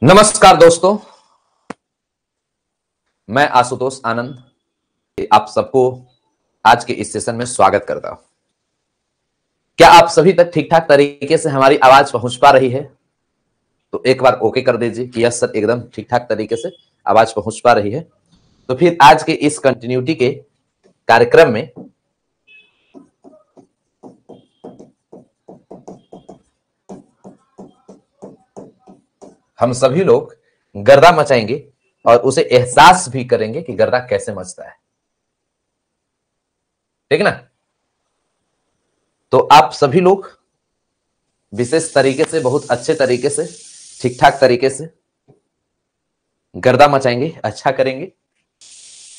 नमस्कार दोस्तों, मैं आशुतोष आनंद आप सबको आज के इस सेशन में स्वागत करता हूं। क्या आप सभी तक ठीक ठाक तरीके से हमारी आवाज पहुंच पा रही है? तो एक बार ओके कर दीजिए कि यस सर, एकदम ठीक ठाक तरीके से आवाज पहुंच पा रही है। तो फिर आज के इस कंटिन्यूटी के कार्यक्रम में हम सभी लोग गर्दा मचाएंगे और उसे एहसास भी करेंगे कि गर्दा कैसे मचता है। ठीक ना? तो आप सभी लोग विशेष तरीके से, बहुत अच्छे तरीके से, ठीक ठाक तरीके से गर्दा मचाएंगे, अच्छा करेंगे।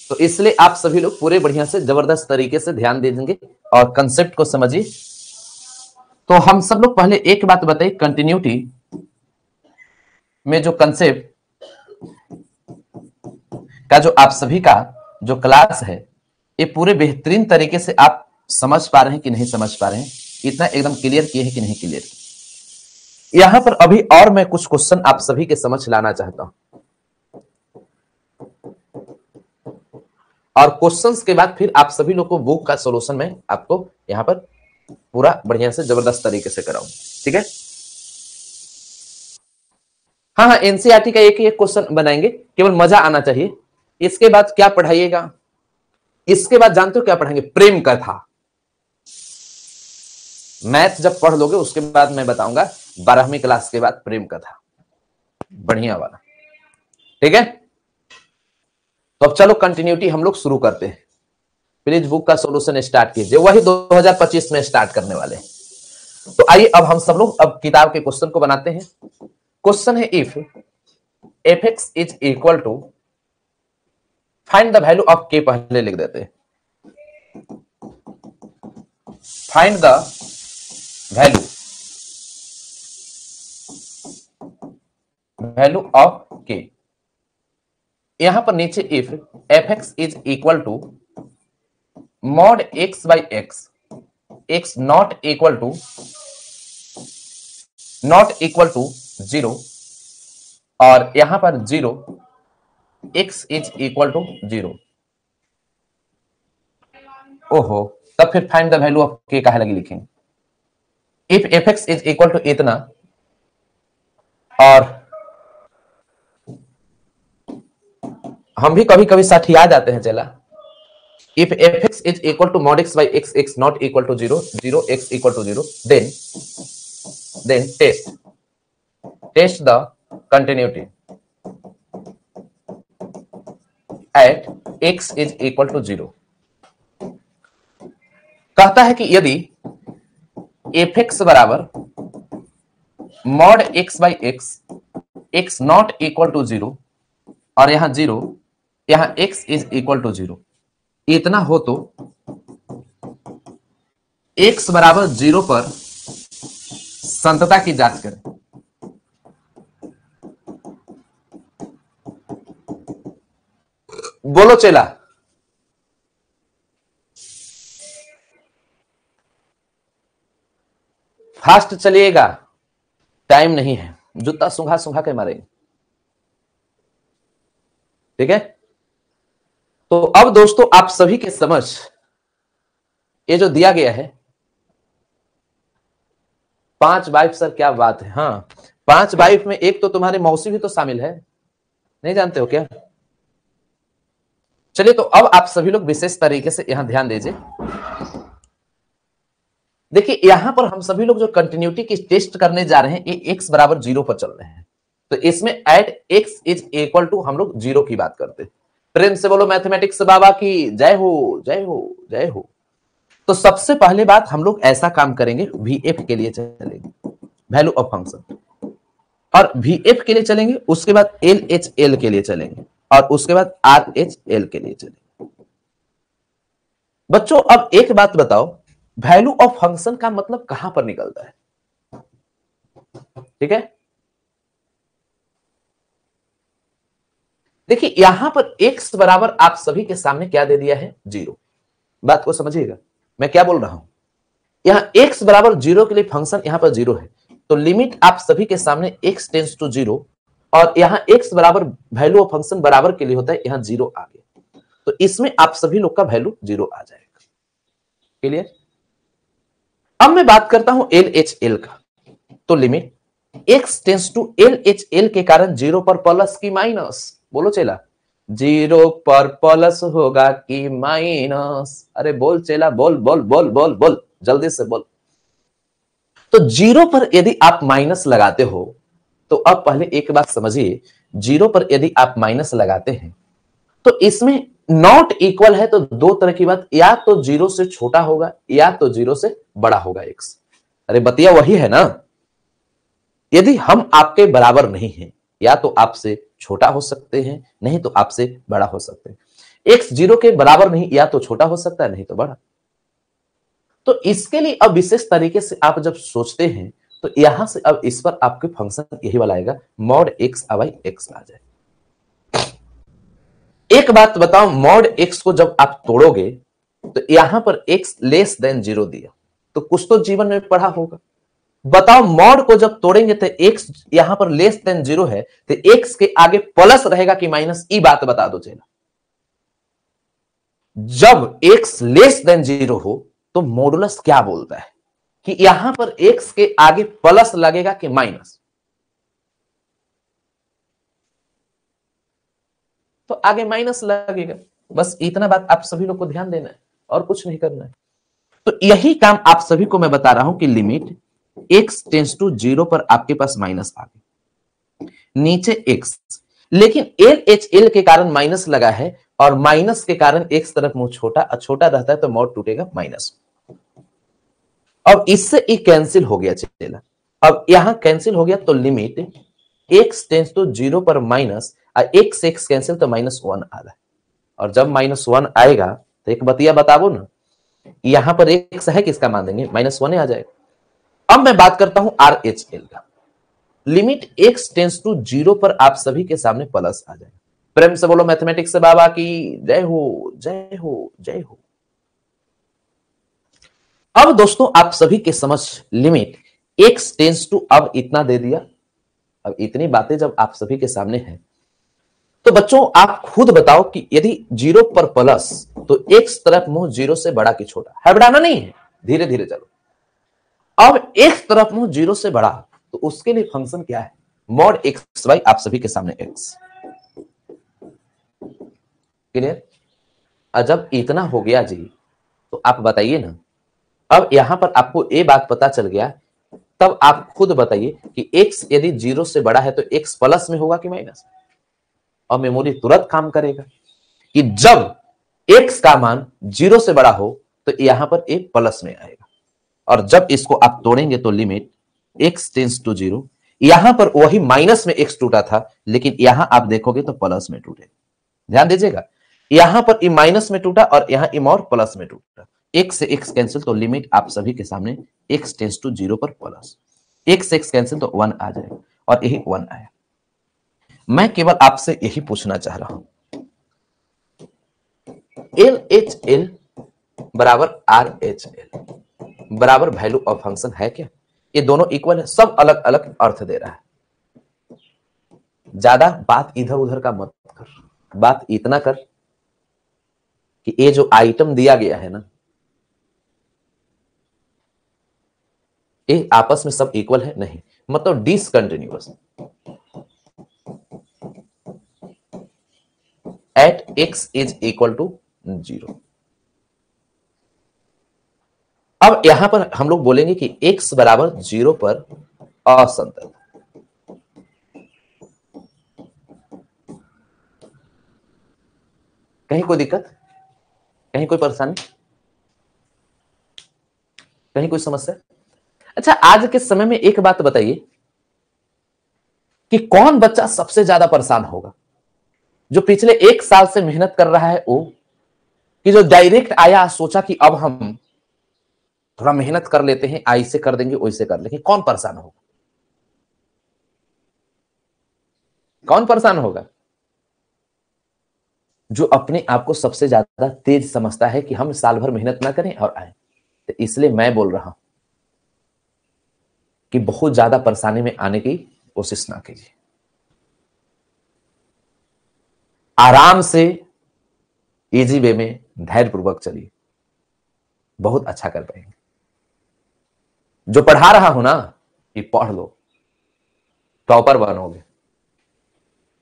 तो इसलिए आप सभी लोग पूरे बढ़िया से, जबरदस्त तरीके से ध्यान दे देंगे और कंसेप्ट को समझिए। तो हम सब लोग पहले एक बात बताइए, कंटिन्यूटी में जो कंसेप्ट का जो आप सभी का जो क्लास है, ये पूरे बेहतरीन तरीके से आप समझ पा रहे हैं कि नहीं समझ पा रहे हैं, इतना एकदम क्लियर किए हैं कि नहीं क्लियर। यहां पर अभी और मैं कुछ क्वेश्चन आप सभी के समझ लाना चाहता हूं, और क्वेश्चंस के बाद फिर आप सभी लोग को बुक का सॉल्यूशन मैं आपको यहां पर पूरा बढ़िया से जबरदस्त तरीके से कराऊं। ठीक है? हाँ, एनसीईआरटी का एक क्वेश्चन बनाएंगे, केवल मजा आना चाहिए। इसके बाद क्या पढ़ाइएगा? इसके बाद जानते हो क्या पढ़ाएंगे? प्रेम कथा। मैथ जब पढ़ लोगे उसके बाद मैं बताऊंगा 12वीं क्लास के बाद प्रेम कथा, बढ़िया वाला। ठीक है? तो अब चलो कंटिन्यूटी हम लोग शुरू करते हैं। प्लीज बुक का सॉल्यूशन स्टार्ट कीजिए, वही 2025 में स्टार्ट करने वाले। तो आइए अब हम सब लोग अब किताब के क्वेश्चन को बनाते हैं। क्वेश्चन है, if fx is equal to, find the value of k, पहले लिख देते हैं। Find the value of k। यहां पर नीचे if fx is equal to mod x by x, x not equal to 0, और यहां पर 0, x इज इक्वल टू 0। ओहो, तब फिर find the value of k काहे लगी लिखेंगे? If fx is equal to इतना, और हम भी कभी कभी साठिया जाते हैं चला। If fx is equal to mod x by x, x not equal to 0, 0 x equal to 0, then test the continuity at x is equal to 0। कहता है कि यदि fx बराबर mod x by x, x not equal to 0, और यहां 0, यहां x is equal to 0, इतना हो तो x बराबर 0 पर संतता की जांच करें। बोलो चेला। फास्ट चलिएगा, टाइम नहीं है, जूता सुंघा सुंघा के मारेंगे। ठीक है? तो अब दोस्तों आप सभी के समझ ये जो दिया गया है 5 वाइफ, सर क्या बात है। हाँ, 5 वाइफ में एक तो तुम्हारी मौसी भी तो शामिल है, नहीं जानते हो क्या? चलिए, तो अब आप सभी लोग विशेष तरीके से यहां ध्यान दीजिए। देखिए, यहां पर हम सभी लोग जो कंटिन्यूटी की टेस्ट करने जा रहे हैं, ये x बराबर 0 पर चल रहे हैं। तो इसमें at x is equal to हम लोग 0 की बात करते हैं। प्रेम से बोलो मैथमेटिक्स बाबा की जय हो, जय हो, जय हो। तो सबसे पहले बात हम लोग ऐसा काम करेंगे, VF के लिए चलेंगे, वैल्यू ऑफ फंक्शन, और VF के लिए चलेंगे, उसके बाद LHL के लिए चलेंगे, और उसके बाद RHL के लिए चलेंगे। बच्चों अब एक बात बताओ, वैल्यू ऑफ फंक्शन का मतलब कहां पर निकलता है? ठीक है? देखिए, यहां पर x बराबर आप सभी के सामने क्या दे दिया है? 0। बात को समझिएगा, मैं क्या बोल रहा हूं। यहां x बराबर 0 के लिए फंक्शन यहां पर 0 है, तो लिमिट आप सभी के सामने x टेंस टू 0, और यहां x बराबर वैल्यू ऑफ फंक्शन बराबर के लिए होता है, यहां 0 आ गया, तो इसमें आप सभी लोग का वैल्यू 0 आ जाएगा। क्लियर? अब मैं बात करता हूं LHL का, तो limit x tends to LHL के कारण 0 पर प्लस की माइनस, बोलो चेला, 0 पर प्लस होगा कि माइनस? अरे बोल चेला, बोल बोल बोल बोल बोल, जल्दी से बोल। तो 0 पर यदि आप माइनस लगाते हो, तो अब पहले एक बात समझिए, 0 पर यदि आप माइनस लगाते हैं तो इसमें नॉट इक्वल है, तो दो तरह की बात, या तो 0 से छोटा होगा या तो 0 से बड़ा होगा x। अरे बतिया वही है ना, यदि हम आपके बराबर नहीं हैं, या तो आपसे छोटा हो सकते हैं, नहीं तो आपसे बड़ा हो सकते हैं। x 0 के बराबर नहीं, या तो छोटा हो सकता है नहीं तो बड़ा। तो इसके लिए अब विशेष तरीके से आप जब सोचते हैं, तो यहां से अब इस पर आपके फंक्शन यही वाला आएगा, मॉड x अबाई x आ जाए। एक बात बताओ, मॉड x को जब आप तोड़ोगे तो यहां पर x लेस देन 0 दिया, तो कुछ तो जीवन में पढ़ा होगा। बताओ मॉड को जब तोड़ेंगे तो x यहां पर लेस देन 0 है, तो x के आगे प्लस रहेगा कि माइनस? ई बात बता दो चेला। जब x लेस देन 0 हो तो मॉडुलस क्या बोलता है कि यहां पर x के आगे प्लस लगेगा कि माइनस? तो आगे माइनस लगेगा। बस इतना बात आप सभी लोग को ध्यान देना है और कुछ नहीं करना है। तो यही काम आप सभी को मैं बता रहा हूं कि लिमिट x टेंस टू 0 पर आपके पास माइनस आ गई, नीचे x, लेकिन LHL के कारण माइनस लगा है और माइनस के कारण x तरफ मुंह छोटा छोटा रहता है, तो मॉड टूटेगा माइनस। अब इससे ये कैंसिल हो गया चेला, अब यहां कैंसिल हो गया, तो लिमिट x टेंस टू 0 पर माइनस, x x कैंसिल तो -1 आ रहा है, और जब -1 आएगा तो एक बतिया बताओ ना, यहां पर x है, किसका मान देंगे? -1 आ जाएगा। अब मैं बात करता हूं RHL का, लिमिट x टेंस टू 0 पर आप सभी के सामने प्लस आ जाएगा। प्रेम से बोलो मैथमेटिक्स से बाबा की जय हो, जय हो, जय हो। अब दोस्तों आप सभी के समझ लिमिट x टेंस टू, अब इतना दे दिया, अब इतनी बातें जब आप सभी के सामने है, तो बच्चों आप खुद बताओ कि यदि 0 पर प्लस, तो x तरफ मुंह 0 से बड़ा कि छोटा है? बढ़ाना नहीं है, धीरे धीरे चलो। अब x तरफ मुंह 0 से बड़ा, तो उसके लिए फंक्शन क्या है? मॉड x बाई आप सभी के सामने x। क्लियर? जब इतना हो गया जी, तो आप बताइए ना, अब यहां पर आपको ये बात पता चल गया, तब आप खुद बताइए कि x यदि 0 से बड़ा है तो x प्लस में होगा कि माइनस? और मेमोरी तुरंत काम करेगा कि जब x का मान 0 से बड़ा हो तो यहां पर a प्लस में आएगा, और जब इसको आप तोड़ेंगे तो लिमिट x टेंस टू 0, यहां पर वही माइनस में x टूटा था, लेकिन यहां आप देखोगे तो प्लस में टूटेगा। ध्यान दीजिएगा, यहां पर ई माइनस में टूटा और यहां ई और प्लस में टूटा, x से x कैंसिल, तो लिमिट आप सभी के सामने x टेंस टू 0 पर प्लस, x से x कैंसिल तो 1 आ जाएगा, और यही 1 आया। मैं केवल आपसे यही पूछना चाह रहा हूं, LHL बराबर RHL बराबर वैल्यू ऑफ फंक्शन है क्या? ये दोनों इक्वल है, सब अलग अलग अर्थ दे रहा है। ज्यादा बात इधर उधर का मत कर, बात इतना कर कि ये जो आइटम दिया गया है ना, ये आपस में सब इक्वल है नहीं, मतलब discontinuous. At x is equal to 0। अब यहां पर हम लोग बोलेंगे कि x बराबर 0 पर असंतत। कहीं कोई दिक्कत, कहीं कोई परेशानी, कहीं कोई समस्या? अच्छा, आज के समय में एक बात बताइए कि कौन बच्चा सबसे ज्यादा परेशान होगा? जो पिछले 1 साल से मेहनत कर रहा है वो, कि जो डायरेक्ट आया सोचा कि अब हम थोड़ा मेहनत कर लेते हैं, ऐसे कर देंगे वैसे कर लेंगे? कौन परेशान होगा? कौन परेशान होगा? जो अपने आप को सबसे ज्यादा तेज समझता है कि हम साल भर मेहनत ना करें और आए। तो इसलिए मैं बोल रहा हूं कि बहुत ज्यादा परेशानी में आने की कोशिश ना कीजिए। आराम से इजी वे में धैर्यपूर्वक चलिए, बहुत अच्छा कर पाएंगे। जो पढ़ा रहा हूं ना, ये पढ़ लो, टॉपर बनोगे।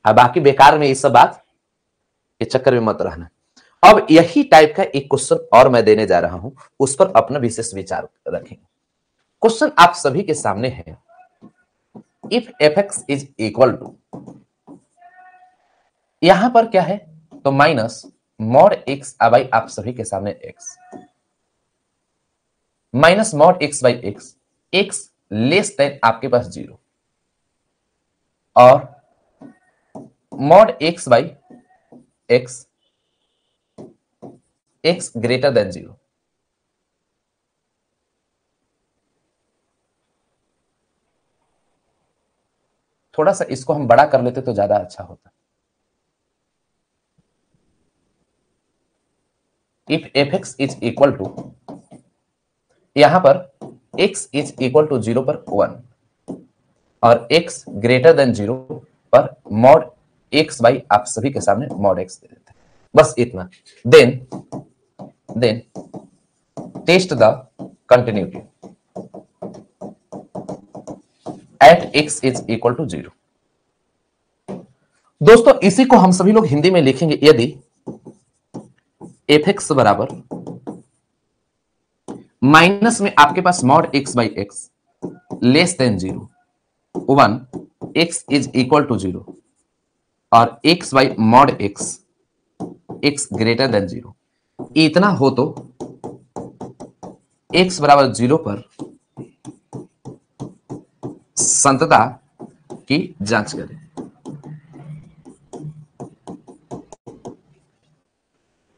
अब बाकी बेकार में ये सब बात के चक्कर में मत रहना। अब यही टाइप का एक क्वेश्चन और मैं देने जा रहा हूं, उस पर अपना विशेष विचार रखेंगे। क्वेश्चन आप सभी के सामने है, if fx is equal to, यहां पर क्या है तो माइनस मॉड x बाई आप सभी के सामने x, minus mod x by x, x less than आपके पास 0, और mod x by x, x greater than 0। थोड़ा सा इसको हम बड़ा कर लेते तो ज्यादा अच्छा होता। If fx is equal to, यहां पर x इज इक्वल टू 0 पर 1 और x ग्रेटर देन 0 पर मॉड x बाई आप सभी के सामने मॉड x दे देते हैं, बस इतना। Then test the continuity at x is equal to 0। दोस्तों इसी को हम सभी लोग हिंदी में लिखेंगे, यदि fx बराबर माइनस में आपके पास mod x by x less than 0, 1, x is equal to 0 और x by mod x, x greater than 0, इतना हो तो x बराबर 0 पर संतता की जांच करें।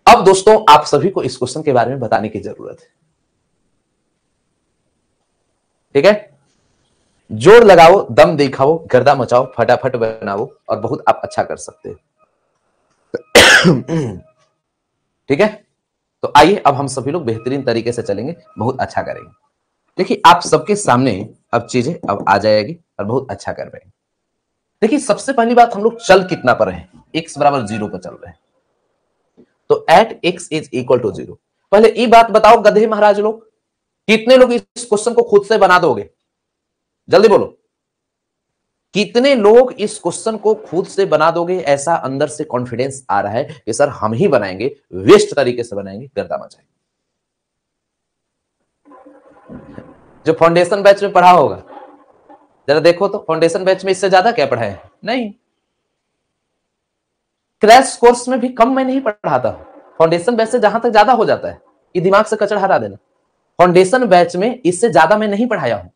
अब दोस्तों आप सभी को इस क्वेश्चन के बारे में बताने की जरूरत है, ठीक है? जोर लगाओ, दम दिखाओ, गर्दा मचाओ, फटाफट बनाओ और बहुत आप अच्छा कर सकते हो। ठीक है, तो आइए अब हम सभी लोग बेहतरीन तरीके से चलेंगे, बहुत अच्छा करेंगे। देखिए आप सबके सामने अब चीजें अब आ जाएगी और बहुत अच्छा कर पाएंगे। देखिए सबसे पहली बात, हम लोग चल कितना पर हैं, x बराबर 0 पर चल रहे हैं, तो at x is equal to 0। पहले ये बात बताओ गधे महाराज लोग, कितने लोग इस क्वेश्चन को खुद से बना दोगे? जल्दी बोलो, कितने लोग इस क्वेश्चन को खुद से बना दोगे? ऐसा अंदर से कॉन्फिडेंस आ रहा है कि सर हम ही बनाएंगे, वेस्ट तरीके से बनाएंगे, गर्दा मचाएंगे। जो फाउंडेशन बैच में पढ़ा होगा जरा देखो तो, फाउंडेशन बैच में इससे ज्यादा क्या पढ़ा है? नहीं, क्रैश कोर्स में भी कम मैं नहीं पढ़ाता, फाउंडेशन बैच से जहां तक ज्यादा हो जाता है, ये दिमाग से कचरा हटा देना। फाउंडेशन बैच में इससे ज्यादा मैं नहीं पढ़ाया हूं,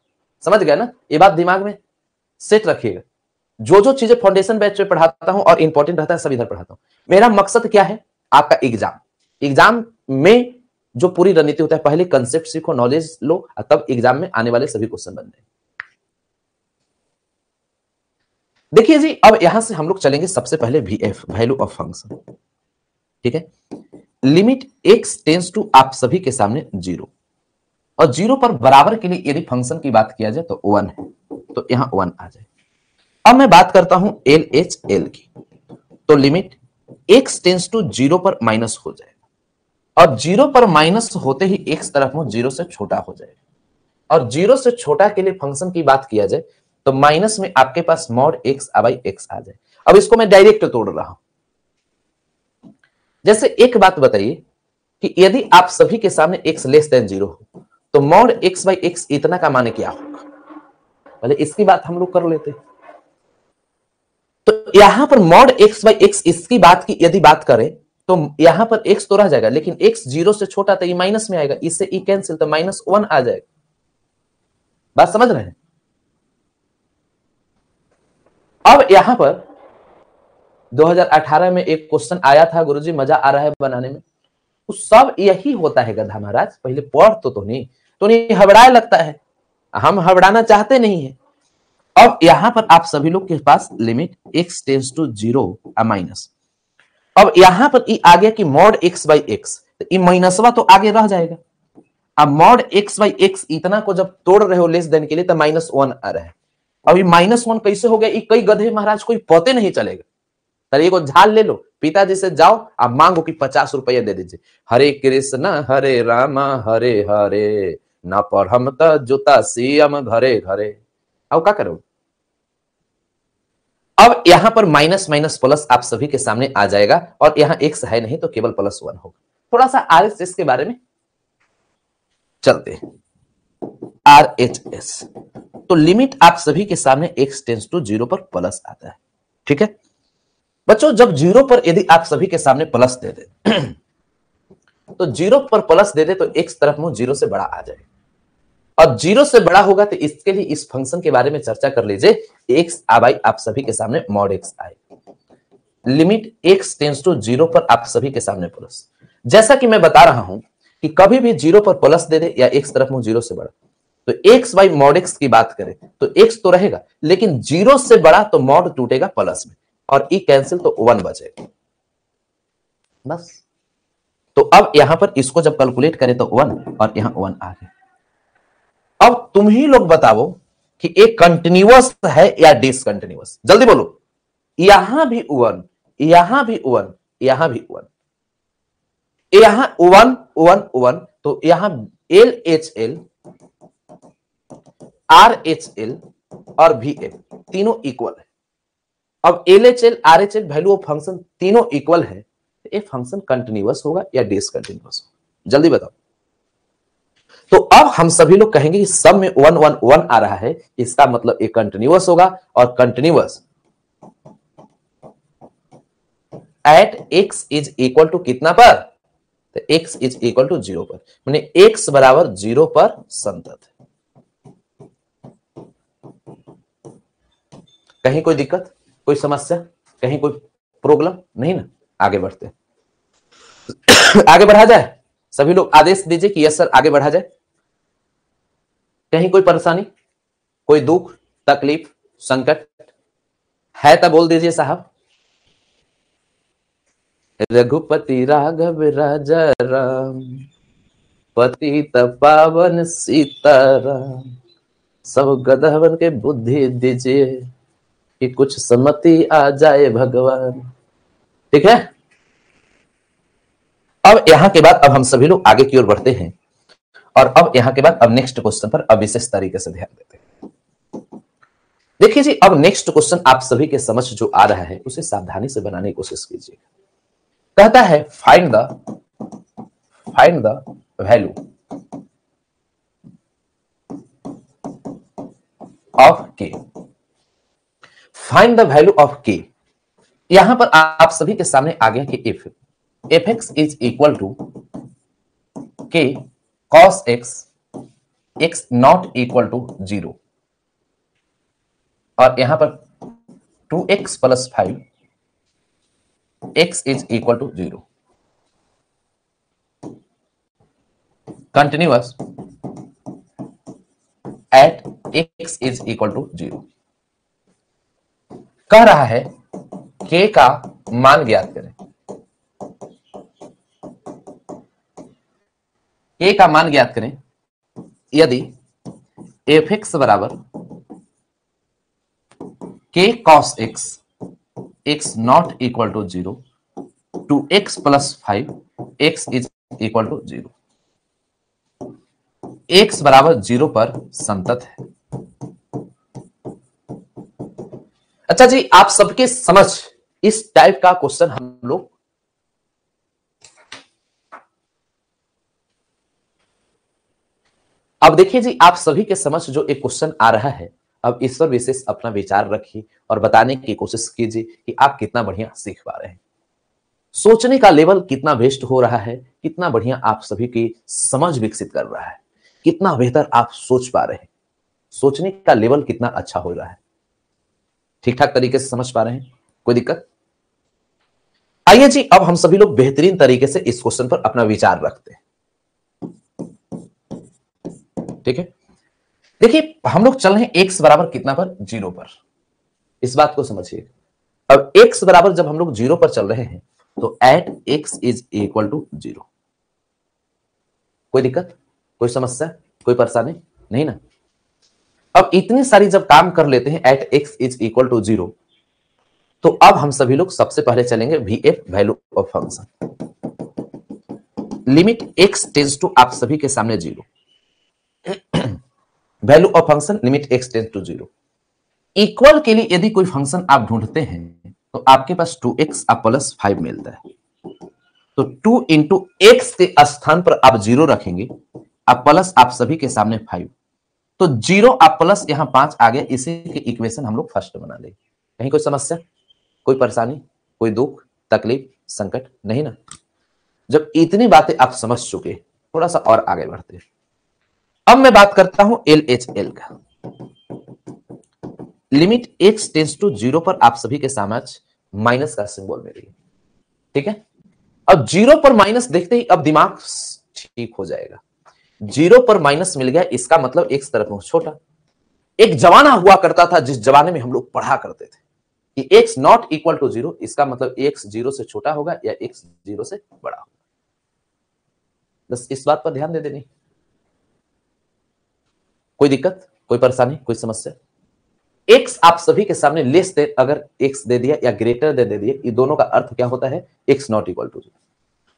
समझ गया ना? ये बात दिमाग में सेट रखिएगा। जो जो चीजें फाउंडेशन बैच में पढ़ाता हूं और इंपॉर्टेंट रहता है सब इधर पढ़ाता हूं। मेरा मकसद क्या है? आपका एग्जाम में जो पूरी रणनीति होता है, पहले कंसेप्ट सीखो, नॉलेज लो, और तब एग्जाम में आने वाले सभी क्वेश्चन बन जाएंगे। देखिए जी, अब यहां से हम लोग चलेंगे सबसे पहले VF, वैल्यू ऑफ फंक्शन, ठीक है? लिमिट x टेंस टू आप सभी के सामने 0, और 0 पर बराबर के लिए यदि फंक्शन की बात किया जाए तो 1 है, तो यहां 1 आ जाए। अब मैं बात करता हूं LHL की, तो लिमिट x टेंस टू 0 पर माइनस हो जाएगा, और 0 पर माइनस होते ही x तरफ में 0 से छोटा हो जाएगा, और 0 से छोटा के लिए फंक्शन की बात किया जाए तो माइनस में आपके पास मॉड x बाई x आ जाए। अब इसको मैं डायरेक्ट तोड़ रहा हूं। जैसे एक बात बताइए कि यदि आप सभी के सामने x लेस देन 0 हो तो मॉड x बाई x इतना का माने क्या होगा? पहले इसकी बात हम लोग कर लेते हैं। तो यहां पर मॉड x बाई x, इसकी बात की यदि बात करें तो यहां पर x तो रह जाएगा, लेकिन x 0 से छोटा तो ये माइनस में आएगा, इससे ई कैंसिल, तो -1 आ जाएगा। बात समझ रहे हैं? अब यहां पर 2018 में एक क्वेश्चन आया था, गुरुजी मजा आ रहा है बनाने में, तो सब यही होता है गधा महाराज, पहले पढ़ तो नहीं हबड़ाए लगता है, हम हबड़ाना चाहते नहीं है। अब यहां पर आप सभी लोग के पास limit x tends to 0 minus, अब यहां पर ई आ गया कि मॉड x बाई x, तो ई माइनसवा तो आगे रह जाएगा। अब मॉड x बाई x इतना को जब तोड़ रहे हो लेस देन के लिए तो -1 आ रहा है। अभी -1 कैसे हो गया? कई गधे महाराज कोई पते नहीं चलेगा। तरीके को झाल ले लो, पिताजी से जाओ आप मांगो कि 50 रुपया दे दीजिए, हरे कृष्ण हरे राम हरे हरे न पढ़म त जूता सीएम घरे घरे। अब क्या करो? अब यहां पर माइनस माइनस प्लस आप सभी के सामने आ जाएगा और यहां एक्स है नहीं तो केवल +1 होगा। थोड़ा सा आरएचएस के बारे में चलते हैं। आरएचएस तो लिमिट आप सभी के सामने x टेंस टू 0 पर प्लस आता है। ठीक है बच्चों, जब 0 पर यदि आप सभी के सामने प्लस दे दे तो 0 पर प्लस दे दे तो x तरफ मुंह 0 से बड़ा आ जाए, और 0 से बड़ा होगा तो इसके लिए इस फंक्शन के बारे में चर्चा कर लीजिए। x आबाई आप सभी के सामने मॉड x आए, लिमिट x टेंस टू 0 पर आप सभी के सामने प्लस। जैसा कि मैं बता रहा हूं कि कभी भी 0 पर प्लस दे दे या x तरफ मुंह 0 से बड़ा, तो x बाई मॉड x की बात करें तो x तो रहेगा, लेकिन 0 से बड़ा तो मॉड टूटेगा प्लस में और e कैंसिल तो 1 बचेगा बस। तो अब यहां पर इसको जब कैलकुलेट करें तो 1 और यहां 1 आ गया। अब तुम ही लोग बताओ कि एक कंटिन्यूअस है या डिसकंटिन्यूअस, जल्दी बोलो। यहां भी 1, यहां भी 1, यहां भी 1, यहां 1 1 1, तो यहां LHL RHL और VL तीनों इक्वल है। अब LHL RHL value of function तीनों इक्वल है, तो ये फंक्शन कंटिन्यूअस होगा या डिसकंटिन्यूअस होगा, जल्दी बताओ। तो अब हम सभी लोग कहेंगे कि सब में 1 1 1 आ रहा है, इसका मतलब ये कंटिन्यूअस होगा, और continuous at x is equal to कितना पर, तो x इज इक्वल टू 0 पर, माने x बराबर 0 पर संतत है। कहीं कोई दिक्कत, कोई समस्या, कहीं कोई प्रॉब्लम नहीं ना? आगे बढ़ते आगे बढ़ा जाए, सभी लोग आदेश दीजिए कि यस सर आगे बढ़ा जाए। कहीं कोई परेशानी, कोई दुख तकलीफ संकट है तो बोल दीजिए साहब। रघुपति राघव राजा राम पतित पावन सीताराम, सब गधवन के बुद्धि दीजिए कि कुछ सम्मति आ जाए भगवान। ठीक है, अब यहां के बाद अब हम सभी लोग आगे की ओर बढ़ते हैं, और अब यहां के बाद अब नेक्स्ट क्वेश्चन पर अब विशेष तरीके से ध्यान देते हैं। देखिए जी, अब नेक्स्ट क्वेश्चन आप सभी के समझ जो आ रहा है उसे सावधानी से बनाने की कोशिश कीजिए। कहता है find the value of k, find the value of k। यहां पर आप सभी के सामने आ गया कि if fx is equal to k cos x, x not equal to 0, और यहां पर 2x plus 5 x is equal to 0, continuous at x is equal to 0। कह रहा है k का मान ज्ञात करें, k का मान ज्ञात करें यदि fx बराबर k cos x, x not equal to 0, 2x plus 5 x is equal to 0, x बराबर 0 पर संतत है। अच्छा जी, आप सबके समझ इस टाइप का क्वेश्चन हम लोग अब देखिए जी, आप सभी के समझ जो एक क्वेश्चन आ रहा है, अब इस पर विशेष अपना विचार रखिए और बताने की कोशिश कीजिए कि आप कितना बढ़िया सीख पा रहे हैं, सोचने का लेवल कितना बेस्ट हो रहा है, कितना बढ़िया आप सभी की समझ विकसित कर रहा है, कितना बेहतर आप सोच पा रहे हैं, सोचने का लेवल कितना अच्छा हो रहा है, ठीक ठाक तरीके से समझ पा रहे हैं, कोई दिक्कत? आइए जी, अब हम सभी लोग बेहतरीन तरीके से इस क्वेश्चन पर अपना विचार रखते हैं। ठीक है, देखिए हम लोग चल रहे हैं x बराबर कितना पर, 0 पर, इस बात को समझिए। अब x बराबर जब हम लोग 0 पर चल रहे हैं तो at x is equal to 0, कोई दिक्कत, कोई समस्या, कोई परेशानी नहीं ना? अब इतनी सारी जब काम कर लेते हैं at x is equal to 0, तो अब हम सभी लोग सबसे पहले चलेंगे VF, value of function. Limit x tends to, आप सभी के सामने 0, value of function limit x tends to 0। Equal के लिए यदि कोई फंक्शन आप ढूंढते हैं तो आपके पास 2x आप प्लस 5 मिलता है, तो 2 इंटू एक्स के स्थान पर आप 0 रखेंगे, आप प्लस आप सभी के सामने 5, तो 0 आप प्लस यहां 5 आ गया। इसी के इक्वेशन हम लोग फर्स्ट बना लेंगे। कहीं कोई समस्या, कोई परेशानी, कोई दुख, तकलीफ, संकट नहीं ना? जब इतनी बातें आप समझ चुके, थोड़ा सा और आगे बढ़ते हैं। अब मैं बात करता हूं LHL का। लिमिट x टेंड्स टू 0 पर आप सभी के समक्ष माइनस का सिंबल मिलेगा, ठीक है? अब 0 पर माइनस देखते ही अब दिमाग ठीक हो जाएगा। 0 पर माइनस मिल गया, इसका मतलब x तरफ में छोटा। एक जमाना हुआ करता था जिस जमाने में हम लोग पढ़ा करते थे कि x नॉट इक्वल टू 0, इसका मतलब x 0 से छोटा होगा या x 0 से बड़ा होगा। बस इस बात पर ध्यान दे देनी। कोई दिक्कत, कोई परेशानी, कोई समस्या? x आप सभी के सामने लेस देन अगर x दे दिया या ग्रेटर देन दे दिया, ये दोनों का अर्थ क्या होता है? x not equal to 0।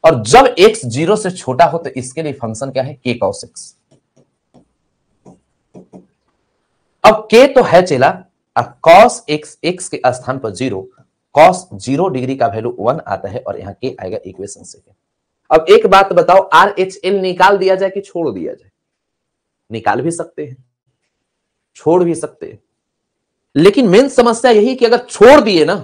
और जब x 0 से छोटा हो तो इसके लिए फंक्शन क्या है? k cos x। अब k तो है चला, cos x, x के स्थान पर 0, cos 0 डिग्री का वैल्यू 1 आता है और यहां k आएगा इक्वेशन से। अब एक बात बताओ, RHL निकाल दिया जाए कि छोड़ दिया जाए? निकाल भी सकते हैं, छोड़ भी सकते हैं, लेकिन मेन समस्या यही कि अगर छोड़ दिए ना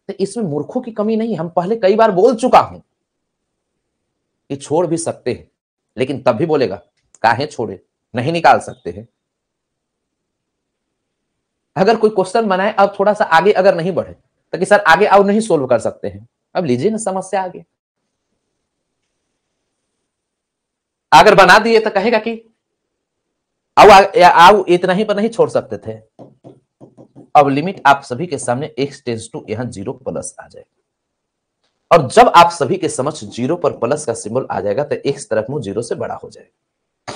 तो इसमें मूर्खों की कमी नहीं। हम पहले कई बार बोल चुका हूं कि छोड़ भी सकते हैं, लेकिन तब भी बोलेगा काहे छोड़े, नहीं निकाल सकते हैं। अगर कोई क्वेश्चन बनाए अब थोड़ा सा आगे अगर नहीं बढ़े तो कि सर आगे और नहीं सोल्व कर सकते हैं, अब लीजिए ना समस्या आगे। अगर बना दिए तो कहेगा कि आओ इतना ही पर नहीं छोड़ सकते थे। अब लिमिट आप सभी के सामने x टेंड्स टू यहां 0 प्लस आ जाए, और जब आप सभी के समक्ष 0 पर प्लस का सिंबल आ जाएगा तो x तरफ मुंह 0 से बड़ा हो जाएगा।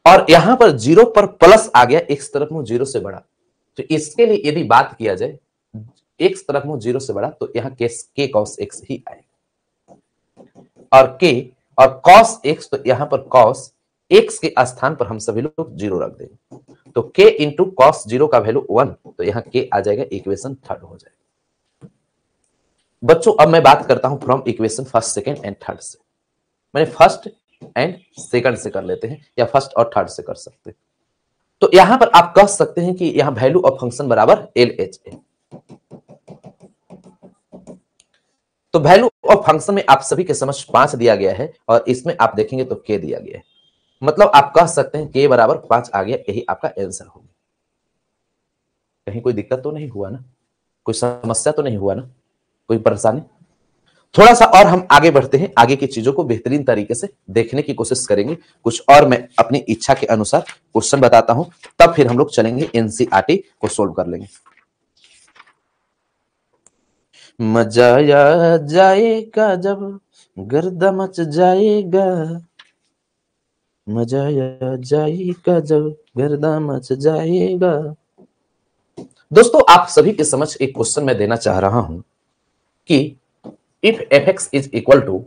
और यहां पर 0 पर प्लस आ गया, x तरफ मुंह 0 से बड़ा, तो इसके लिए यदि बात किया जाए x तरफ मुंह 0 से बड़ा तो यहां k cos x ही आएगा, और k और cos x, तो यहां पर cos x के स्थान पर हम सभी लोग 0 रख देंगे, तो k इंटू cos 0 का वैल्यू 1, तो यहां k आ जाएगा, इक्वेशन थर्ड हो जाएगा। बच्चों अब मैं बात करता हूं from equation first, second and third से। मैंने फर्स्ट एंड सेकंड से कर लेते हैं या फर्स्ट और थर्ड से कर सकते हैं। तो यहां पर आप कह सकते हैं कि यहां वैल्यू ऑफ फंक्शन बराबर LHL। तो वैल्यू ऑफ फंक्शन में आप सभी के समक्ष 5 दिया गया है और इसमें आप देखेंगे तो k दिया गया है, मतलब आप कह सकते हैं k बराबर 5 आ गया, यही आपका आंसर होगा। कहीं कोई दिक्कत तो नहीं हुआ ना, कोई समस्या तो नहीं हुआ ना, कोई परेशानी? थोड़ा सा और हम आगे बढ़ते हैं, आगे की चीजों को बेहतरीन तरीके से देखने की कोशिश करेंगे। कुछ और मैं अपनी इच्छा के अनुसार क्वेश्चन बताता हूं, तब फिर हम लोग चलेंगे NCERT को सोल्व कर लेंगे। मजा आ जाएगा जब गर्दा मच जाएगा, मजा आ जाएगा जब गर्दा मच जाएगा। दोस्तों आप सभी के समझ एक क्वेश्चन मैं देना चाह रहा हूं कि if fx is equal to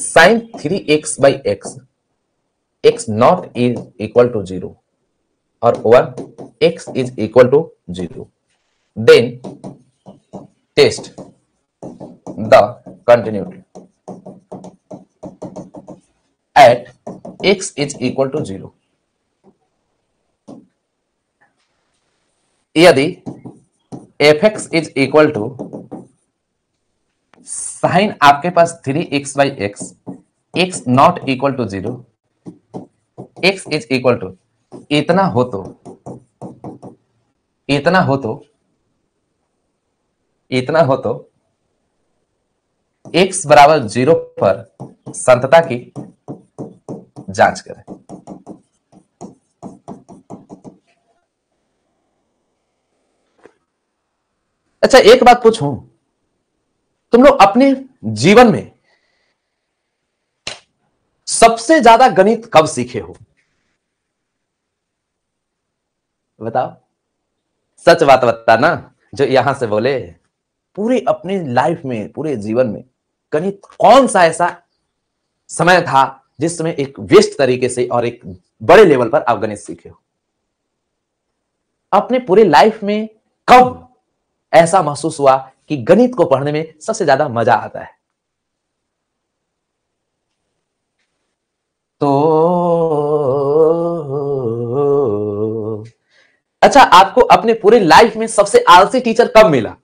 sin 3x by x, x not is equal to 0 और 1 x is equal to 0, then test the continuity at x is equal to 0। यदि fx is equal to sine आपके पास 3x by x, x not equal to 0, x is equal to इतना हो तो x बराबर 0 पर संतता की जांच करें। अच्छा एक बात पूछूं, तुम लोग अपने जीवन में सबसे ज्यादा गणित कब सीखे हो? बताओ, सच बात बताना जो यहां से बोले। पूरे अपनी लाइफ में, पूरे जीवन में गणित कौन सा ऐसा समय था जिसमें एक वेस्ट तरीके से और एक बड़े लेवल पर आप गणित सीखे हो? अपने पूरे लाइफ में कब ऐसा महसूस हुआ कि गणित को पढ़ने में सबसे ज्यादा मजा आता है? तो अच्छा, आपको अपने पूरे लाइफ में सबसे आलसी टीचर कब मिला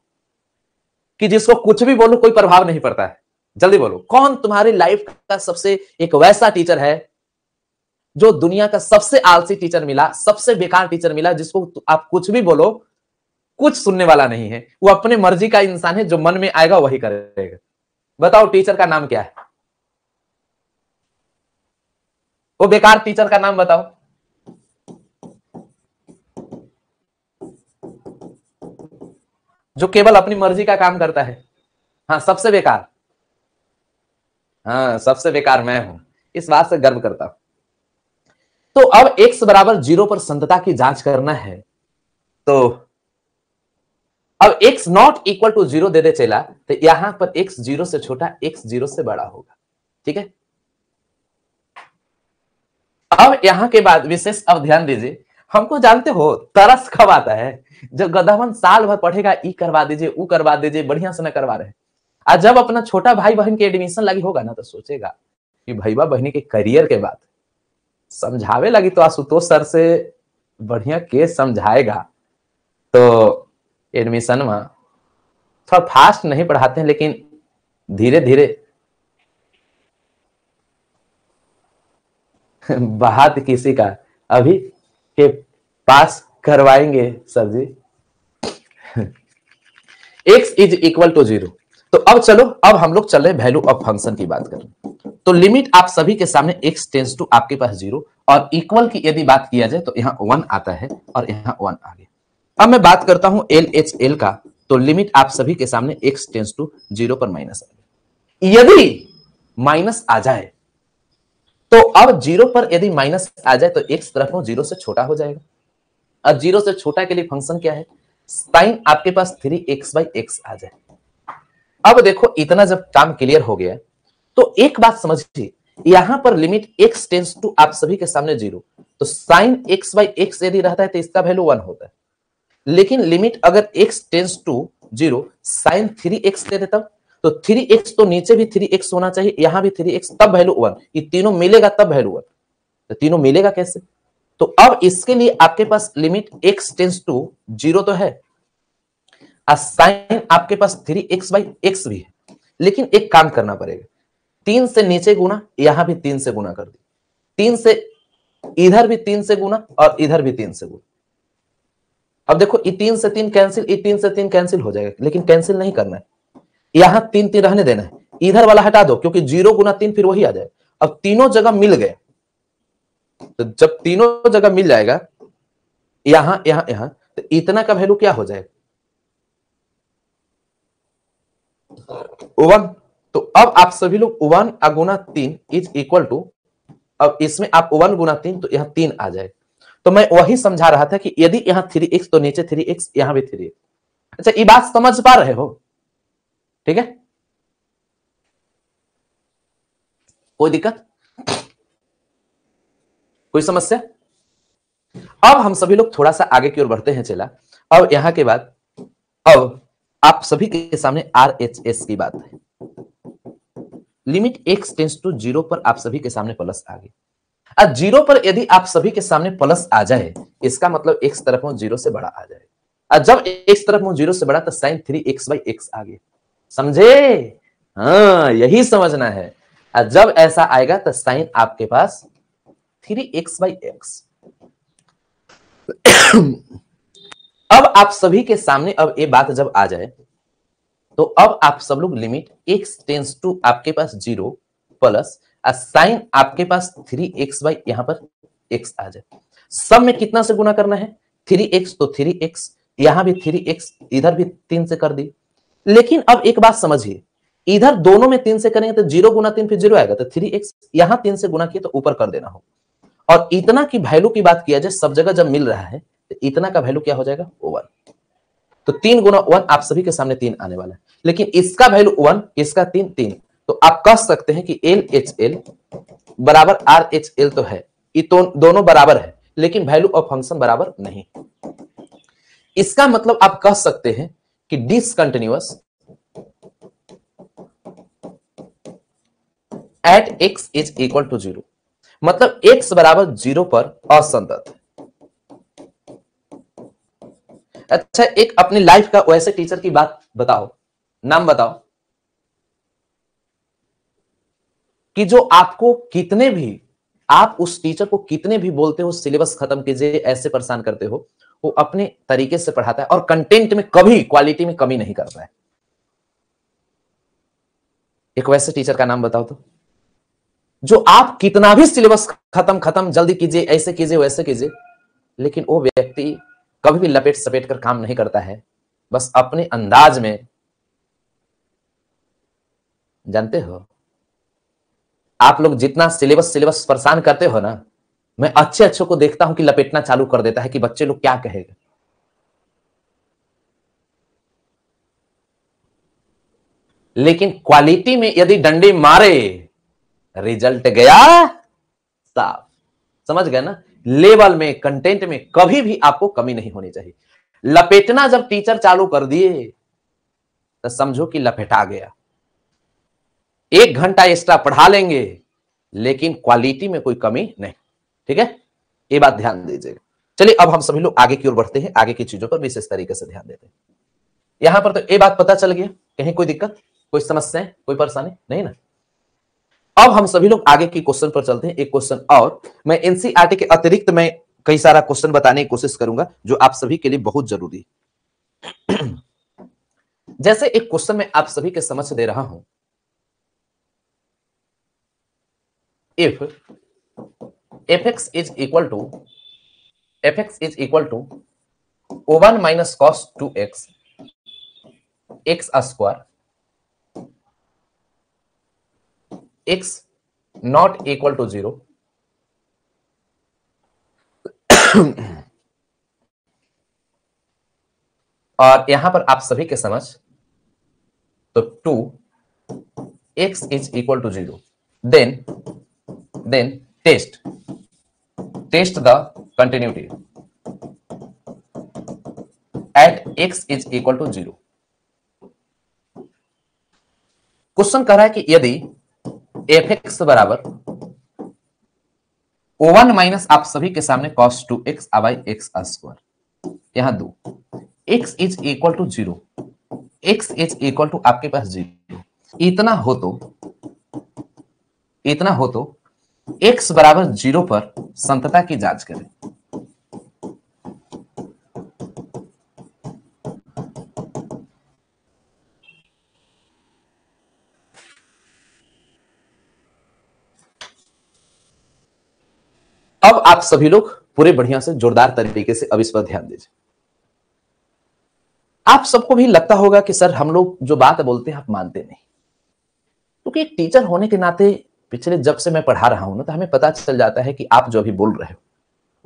कि जिसको कुछ भी बोलो कोई प्रभाव नहीं पड़ता है? जल्दी बोलो, कौन तुम्हारी लाइफ का सबसे एक वैसा टीचर है जो दुनिया का सबसे आलसी टीचर मिला, सबसे बेकार टीचर मिला, जिसको आप कुछ भी बोलो कुछ सुनने वाला नहीं है, वो अपने मर्जी का इंसान है, जो मन में आएगा वही करेगा? बताओ टीचर का नाम क्या है? वो बेकार टीचर का नाम बताओ। जो केवल अपनी मर्जी का काम करता है। हाँ, सबसे बेकार। हाँ, सबसे बेकार मैं हूं, इस बात से गर्व करता हूं। तो अब x बराबर 0 पर संतता की जांच करना है, तो अब x नॉट इक्वल टू 0 दे दे चला, तो यहां पर x 0 से छोटा, x 0 से बड़ा होगा। ठीक है, अब यहां के बाद विशेष अब ध्यान दीजिए, हमको जानते हो तरस कब आता है? जब गधावन साल भर पढ़ेगा, ई करवा दीजिए, ऊ करवा दीजिए, बढ़िया से न करवा रहे, और जब अपना छोटा भाई बहन के एडमिशन लगी होगा ना, तो सोचेगा कि भैया बहनी के करियर के बाद समझावे लगी तो आशुतोष सर से बढ़िया के समझाएगा। तो एडमिशन में थोड़ा फास्ट नहीं पढ़ाते हैं, लेकिन धीरे धीरे बात किसी का अभी के पास करवाएंगे sir ji. x is equal to 0। तो अब चलो, अब हम लोग चल रहे वैल्यू ऑफ फंक्शन की बात करें। तो लिमिट आप सभी के सामने x टेंस टू आपके पास 0 और इक्वल की यदि बात किया जाए तो यहाँ 1 आता है और यहाँ 1 आ गया। अब मैं बात करता हूं LHL का, तो लिमिट आप सभी के सामने x टेंस टू 0 पर माइनस आ गया। यदि माइनस आ जाए तो अब 0 पर यदि माइनस आ जाए तो x तरफ 0 से छोटा हो जाएगा। अब 0 से छोटा के लिए फंक्शन क्या है? साइन आपके पास 3x/x आ जाए। अब देखो, इतना जब काम क्लियर हो गया तो एक बात समझिए, यहां पर लिमिट x टेंस टू आप सभी के सामने 0, तो साइन x/x यदि रहता है तो इसका वैल्यू 1 होता है। लेकिन लिमिट अगर x tends to 0 sine 3x दे देता, तो 3x तो नीचे भी 3x होना चाहिए, यहां भी 3x, तब वैल्यू 1। ये तीनों मिलेगा तब वैल्यू 1। तो तीनों मिलेगा कैसे? तो अब इसके लिए आपके पास लिमिट x टेंस टू 0 तो है, साइन आपके पास 3x/x भी है, लेकिन एक काम करना पड़ेगा, 3 से नीचे गुना, यहां भी 3 से गुना कर दी, 3 से इधर भी 3 से गुना और इधर भी 3 से गुना। अब देखो, ये 3 से 3 कैंसिल, ये 3 से 3 कैंसिल हो जाएगा, लेकिन कैंसिल नहीं करना है, यहां 3 रहने देना है, इधर वाला हटा दो, क्योंकि 0 गुना 3 फिर वही आ जाए। अब तीनों जगह मिल गए, तो जब तीनों जगह मिल जाएगा, यहां यहां यहां, तो इतना का वैल्यू क्या हो जाएगा? 1। तो अब आप सभी लोग 1 गुना 3 इज इक्वल टू, अब इसमें आप 1 गुना 3, तो यहां 3 आ जाएगा। तो मैं वही समझा रहा था कि यदि यहां 3x तो नीचे 3x, यहां भी 3x। अच्छा, ये बात समझ पा रहे हो? ठीक है, कोई दिक्कत, कोई समस्या? अब हम सभी लोग थोड़ा सा आगे की ओर बढ़ते हैं। चला, अब यहां के बाद अब आप सभी के सामने RHS की बात है। लिमिट x टेंस टू 0 पर आप सभी के सामने प्लस आ गई। अब 0 पर यदि आप सभी के सामने प्लस आ जाए, इसका मतलब x तरफ 0 से बड़ा आ जाए। और जब x तरफ 0 से बड़ा, तो साइन 3x/x आ गया। समझे? हाँ, यही समझना है। और जब ऐसा आएगा तो साइन आपके पास 3x/x। अब आप सभी के सामने अब ये बात जब आ जाए, तो अब आप सब लोग लिमिट x टेंस टू आपके पास 0 प्लस साइन आपके पास 3x/ यहां पर x आ जाए। सब में कितना से गुना करना है? 3x, तो 3x, यहां भी 3x, इधर भी 3 से कर दी। लेकिन अब एक बात समझिए, इधर दोनों में 3 से करेंगे तो 0 गुना 3 फिर 0 आएगा, तो 3x, यहां 3 से गुना किया तो ऊपर कर देना हो। और इतना की वैल्यू की बात किया जाए, सब जगह जब मिल रहा है, तो इतना का वैल्यू क्या हो जाएगा 1। तो 3 गुना 1 आप सभी के सामने 3 आने वाला है, लेकिन इसका वैल्यू 1, इसका 3। तो आप कह सकते हैं कि LHL बराबर RHL तो है, ये तो दोनों बराबर है, लेकिन वैल्यू ऑफ फंक्शन बराबर नहीं। इसका मतलब आप कह सकते हैं कि discontinuous at x is equal to 0, मतलब x बराबर 0 पर असंतत। अच्छा, एक अपनी लाइफ का वैसे टीचर की बात बताओ, नाम बताओ कि जो आपको कितने भी, आप उस टीचर को कितने भी बोलते हो सिलेबस खत्म कीजिए, ऐसे परेशान करते हो, वो अपने तरीके से पढ़ाता है और कंटेंट में कभी क्वालिटी में कमी नहीं करता है। एक वैसे टीचर का नाम बताओ तो, जो आप कितना भी सिलेबस खत्म जल्दी कीजिए, ऐसे कीजिए वैसे कीजिए, लेकिन वो व्यक्ति कभी भी लपेट सपेट कर काम नहीं करता है, बस अपने अंदाज में। जानते हो, आप लोग जितना सिलेबस परेशान करते हो ना, मैं अच्छे अच्छे को देखता हूं कि लपेटना चालू कर देता है कि बच्चे लोग क्या कहेंगे। लेकिन क्वालिटी में यदि डंडे मारे, रिजल्ट गया साफ। समझ गए ना? लेवल में, कंटेंट में कभी भी आपको कमी नहीं होनी चाहिए। लपेटना जब टीचर चालू कर दिए तो समझो कि लपेटा गया। 1 घंटा एक्स्ट्रा पढ़ा लेंगे, लेकिन क्वालिटी में कोई कमी नहीं। ठीक है, ये बात ध्यान दीजिएगा। चलिए अब हम सभी लोग आगे की ओर बढ़ते हैं, आगे की चीजों पर विशेष तरीके से ध्यान देते हैं। यहां पर तो ये बात पता चल गया, कहीं कोई दिक्कत, कोई समस्या, कोई परेशानी नहीं ना? अब हम सभी लोग आगे की क्वेश्चन पर चलते हैं। एक क्वेश्चन और, मैं एनसीईआरटी के अतिरिक्त मैं कई सारा क्वेश्चन बताने की कोशिश करूंगा जो आप सभी के लिए बहुत जरूरी। जैसे एक क्वेश्चन मैं आप सभी के समक्ष दे रहा हूं, if fx is equal to O1 minus cos 2x x square x not equal to 0 और यहां पर आप सभी के समझ तो 2x is equal to 0, then test the continuity at x is equal to 0। Question कह रहा है कि यदि fx बराबर O1 माइनस आप सभी के सामने cos 2x by x square, यहां दो, x is equal to 0, x is equal to आपके पास 0, इतना हो तो x बराबर 0 पर संतता की जांच करें। अब आप सभी लोग पूरे बढ़िया से जोरदार तरीके से अब इस पर ध्यान दीजिए। आप सबको भी लगता होगा कि सर हम लोग जो बात बोलते हैं आप मानते नहीं, क्योंकि एक टीचर होने के नाते पिछले जब से मैं पढ़ा रहा हूं ना, तो हमें पता चल जाता है कि आप जो अभी बोल रहे हो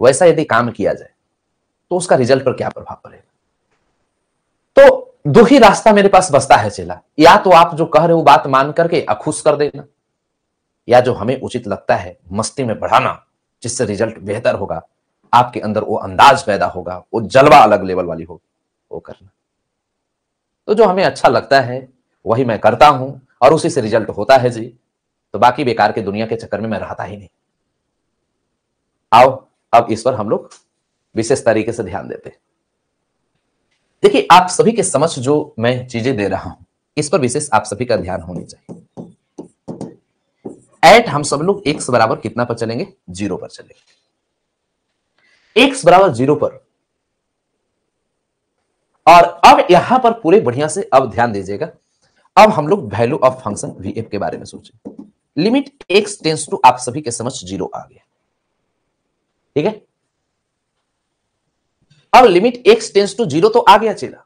वैसा यदि काम किया जाए तो उसका रिजल्ट पर क्या प्रभाव पड़ेगा। तो दो ही रास्ता मेरे पास बचता है चेला, या तो आप जो कह रहे हो बात मान करके खुश कर देना, या जो हमें उचित लगता है मस्ती में पढ़ाना, जिससे रिजल्ट बेहतर होगा, आपके अंदर वो अंदाज पैदा होगा, वो जलवा अलग लेवल वाली होगी, वो करना। तो जो हमें अच्छा लगता है वही मैं करता हूं और उसी से रिजल्ट होता है जी। तो बाकी बेकार के दुनिया के चक्कर में मैं रहता ही नहीं। आओ अब इस पर हम लोग विशेष तरीके से ध्यान देते हैं। देखिए, आप सभी के समक्ष जो मैं चीजें दे रहा हूं, इस पर विशेष आप सभी का ध्यान होनी चाहिए। एट हम सब लोग x बराबर कितना पर चलेंगे, 0 पर चलेंगे, x बराबर 0 पर। और अब यहां पर पूरे बढ़िया से अब ध्यान दीजिएगा। अब हम लोग वैल्यू ऑफ फंक्शन vf के बारे में सोचें। लिमिट x टेंस टू आप सभी के समक्ष 0 आ गया, ठीक है। अब लिमिट x टेंस टू 0 तो आ गया चेला,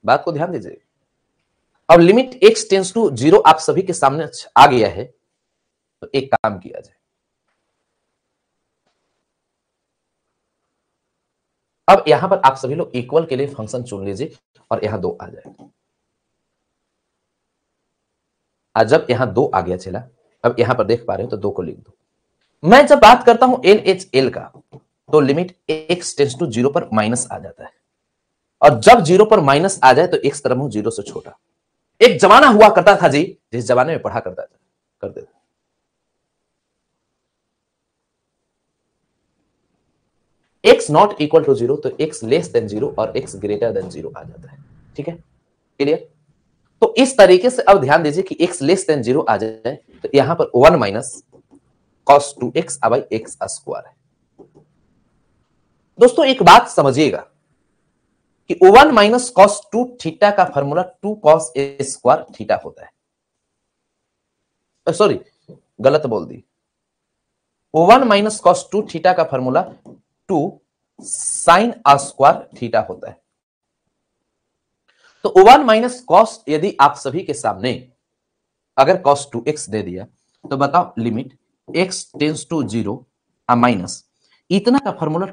बात को ध्यान दीजिए। अब लिमिट x टेंस टू 0 आप सभी के सामने आ गया है, तो एक काम किया जाए, अब यहां पर आप सभी लोग इक्वल के लिए फंक्शन चुन लीजिए और यहां 2 आ जाएगा। आज जब यहां 2 आ गया चला, अब यहां पर देख पा रहे हो तो 2 को लिख दो। मैं जब बात करता हूं LHL का तो लिमिट x टेंड्स टू 0 पर माइनस आ जाता है, और जब 0 पर माइनस आ जाए तो x तरफ हो 0 से छोटा। एक जमाना हुआ करता था जी, जिस जमाने में पढ़ा करता था करते थे, x नॉट इक्वल टू 0 तो x लेस देन 0 और x ग्रेटर देन 0 आ जाता है। ठीक है, क्लियर? तो इस तरीके से अब ध्यान दीजिए कि x लेस देन 0 आ जाए तो यहां पर 1 minus cos 2x by x square है। दोस्तों एक बात समझिएगा कि 1 माइनस कॉस 2 थीटा का formula 2 cos A square theta होता है। सॉरी, गलत बोल दी। 1 माइनस कॉस 2 थीटा का फॉर्मूला 2 साइन आ स्क्वायर थीटा होता है। तो 1 माइनस कॉस यदि आप सभी के सामने अगर cos 2x दे दिया तो बताओ limit x tends to 0 minus इतना का फॉर्मूला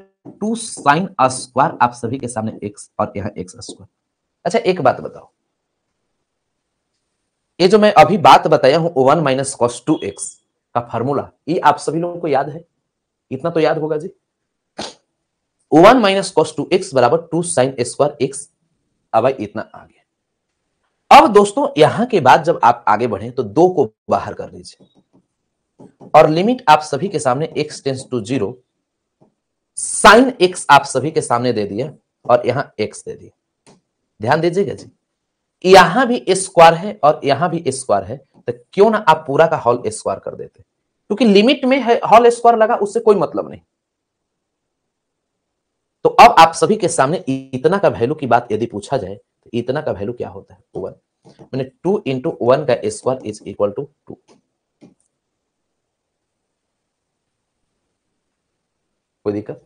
2 साइन आ स्क्वायर आप सभी के सामने x और यहां x स्क्वायर। अच्छा एक बात बताओ, ये जो मैं अभी बात बताया हूं 1 माइनस कॉस 2x का फॉर्मूला, ये आप सभी लोगों को याद है? इतना तो याद होगा जी। 1 माइनस कॉस 2x बराबर 2 साइन स्क्वायर x। अब इतना आ गया। अब दोस्तों यहां के बाद जब आप आगे बढ़े तो 2 को बाहर कर लीजिए और लिमिट आप सभी के सामने x tends to 0 sine x आप सभी के सामने दे दिया और यहां x दे दिया। ध्यान दीजिएगा जी, यहां भी स्क्वायर है और यहां भी स्क्वायर है, तो क्यों ना आप पूरा का होल स्क्वायर कर देते, क्योंकि लिमिट में होल स्क्वायर लगा उससे कोई मतलब नहीं। तो अब आप सभी के सामने इतना का वैल्यू की बात यदि पूछा जाए तो इतना का वैल्यू क्या होता है? 1। मैंने 2 इंटू 1 का स्क्वायर इज इक्वल टू 2। कोई दिक्कत?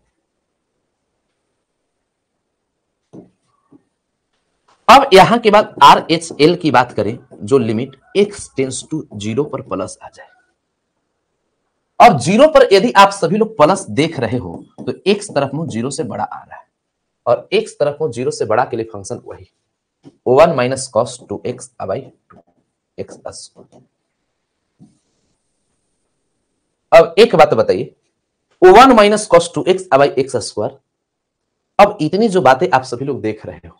अब यहां के बाद RHL की बात करें, जो लिमिट x टेंड्स टू 0 पर प्लस आ जाए, और 0 पर यदि आप सभी लोग प्लस देख रहे हो तो x तरफ में 0 से बड़ा आ रहा है, और x तरफ में 0 से बड़ा के लिए फंक्शन वही 1 minus cos 2x by 2 x square. अब एक बात बताइए, 1 minus cos 2x by x square, अब इतनी जो बातें आप सभी लोग देख रहे हो,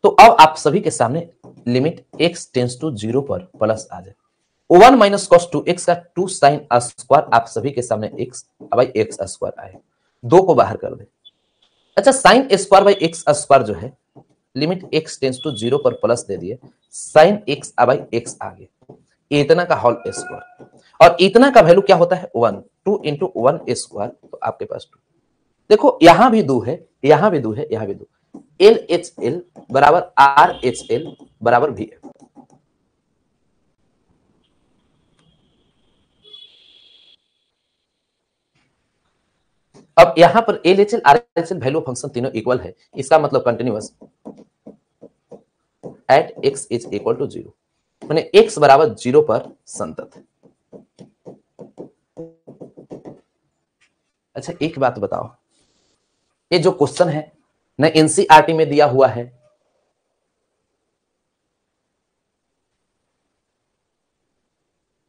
तो अब आप सभी के सामने लिमिट x टेंड्स टू 0 पर प्लस आ जाए। 1 माइनस कॉस 2x का 2 साइन स्क्वायर आप सभी के सामने x बाई एक्स स्क्वायर आए, 2 को बाहर कर दे। अच्छा, sine square by x square जो है लिमिट x टेंड्स टू 0 पर प्लस दे दिए, साइन x बाई एक्स आ गया, इतना का होल स्क्वायर, और इतना का वैल्यू क्या होता है? 1। 2 इंटू 1 स्क्वायर, तो आपके पास 2। देखो यहां भी 2 है, यहां भी 2 है, यहां भी 2। LHL बराबर RHL बराबर VF। अब यहां पर LHL RHL वैल्यू फंक्शन तीनों इक्वल है, इसका मतलब continuous at x is equal to 0, माने x बराबर 0 पर संतत है। अच्छा एक बात बताओ, ये जो क्वेश्चन है न एनसीईआरटी में दिया हुआ है,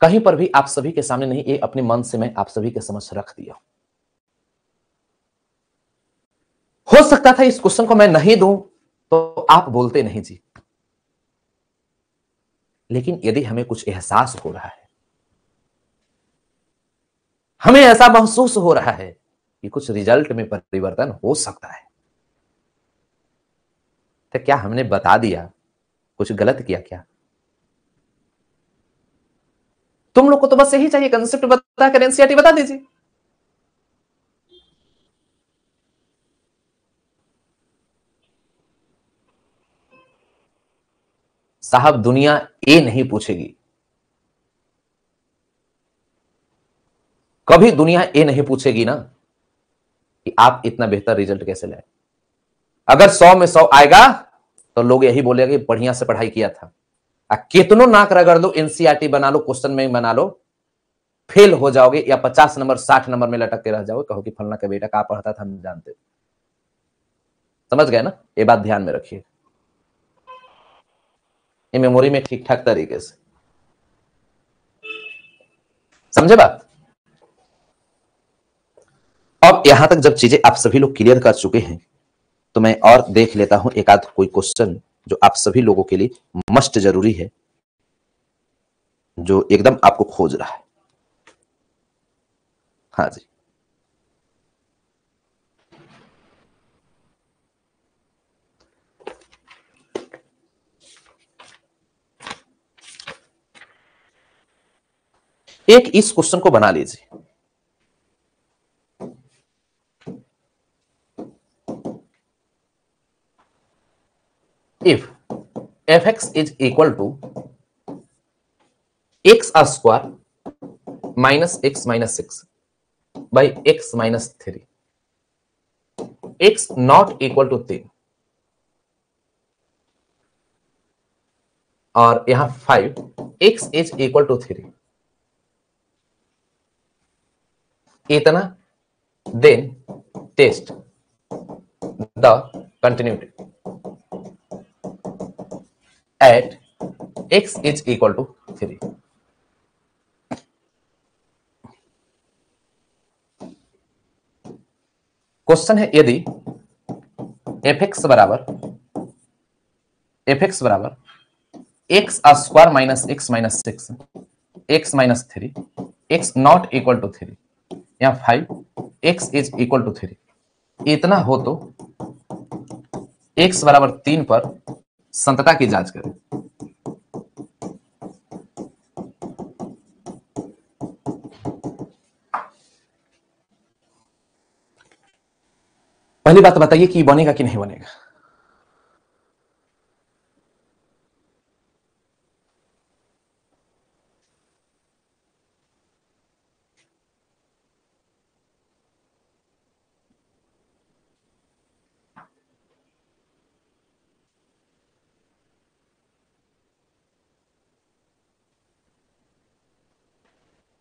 कहीं पर भी आप सभी के सामने नहीं, ये अपने मन से मैं आप सभी के समझ रख दिया। हो सकता था इस क्वेश्चन को मैं नहीं दूं तो आप बोलते नहीं जी, लेकिन यदि हमें कुछ एहसास हो रहा है, हमें ऐसा महसूस हो रहा है कि कुछ रिजल्ट में परिवर्तन हो सकता है, तो क्या हमने बता दिया कुछ गलत किया क्या? तुम लोग को तो बस यही चाहिए, कंसेप्ट बताकर एनसीईआरटी बता दीजिए। साहब दुनिया ये नहीं पूछेगी, कभी दुनिया ये नहीं पूछेगी ना कि आप इतना बेहतर रिजल्ट कैसे लाए। अगर 100 में 100 आएगा तो लोग यही बोलेंगे बढ़िया से पढ़ाई किया था। कितनों नाक रगड़ लो, एनसीईआरटी बना लो, क्वेश्चन में बना लो, फेल हो जाओगे या 50 नंबर 60 नंबर में लटक के रह जाओगे, कहो कि फलना का बेटा कहाँ पढ़ता था हम जानते। समझ गए ना, ये बात ध्यान में रखिए, ये मेमोरी में ठीक ठाक तरीके से समझे बात। अब यहां तक जब चीजें आप सभी लोग क्लियर कर चुके हैं तो मैं और देख लेता हूं एक आध कोई क्वेश्चन जो आप सभी लोगों के लिए मस्ट जरूरी है, जो एकदम आपको खोज रहा है। हाँ जी, एक इस क्वेश्चन को बना लीजिए। If fx is equal to x square minus x minus 6 by x minus 3, x not equal to 3 और यहां 5, x इज इक्वल टू 3, इतना, then test the continuity at x is equal to 3। Question है यदि fx बराबर x square minus x minus 6, x minus 3, x not equal to 3, यहां 5, x is equal to 3, इतना हो तो x बराबर 3 पर संतता की जांच करें। पहली बात बताइए कि बनेगा कि नहीं बनेगा।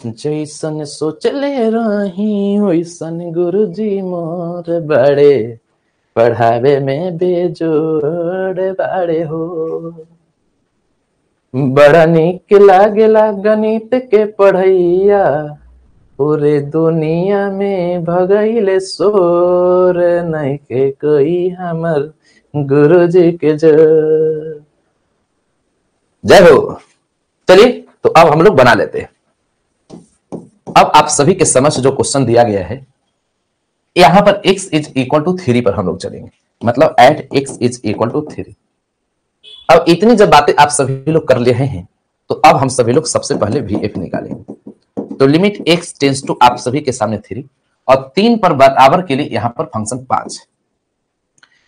जैसन सोचले रही वैसन गुरुजी मोर बड़े, पढ़ावे में बेजोड़ बाड़े हो। बड़ा निक लागेला गणित के पढ़ैया, पूरे दुनिया में भगैले शोर, नहीं के कोई हमर गुरुजी के जो। जय हो। चलिए तो अब हम लोग बना लेते हैं। अब आप सभी के समझ जो क्वेश्चन दिया गया है, यहां पर x इज इक्वल टू 3 पर हम लोग चलेंगे, मतलब at x is equal to 3। अब इतनी जब बातें आप सभी लोग कर ले हैं तो अब हम सभी लोग सबसे पहले VF निकालेंगे। तो लिमिट x टेंस टू आप सभी के सामने 3 और 3 पर बराबर के लिए यहां पर फंक्शन 5 है।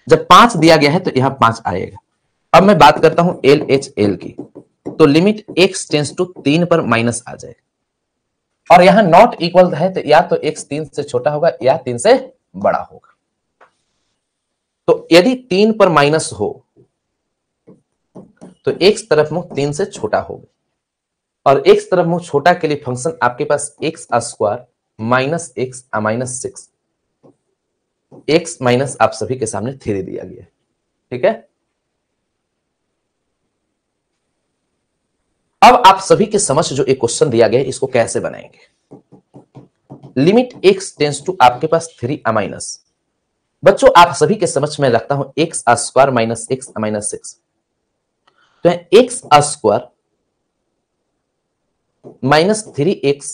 जब 5 दिया गया है तो यहां 5 आएगा। अब मैं बात करता हूं LHL की, तो लिमिट x टेंस टू 3 पर माइनस आ जाएगा और यहां नॉट इक्वल है तो या तो x 3 से छोटा होगा या 3 से बड़ा होगा। तो यदि 3 पर माइनस हो तो x तरफ मुंह 3 से छोटा होगा और x तरफ मुंह छोटा के लिए फंक्शन आपके पास x square minus x minus 6, x minus आप सभी के सामने 3 दिया गया है। ठीक है, अब आप सभी के समझ जो एक क्वेश्चन दिया गया है इसको कैसे बनाएंगे। लिमिट x टेंस टू आपके पास 3 माइनस, बच्चों आप सभी के समझ में रखता हूं x square minus x minus 6, तो है x square minus 3x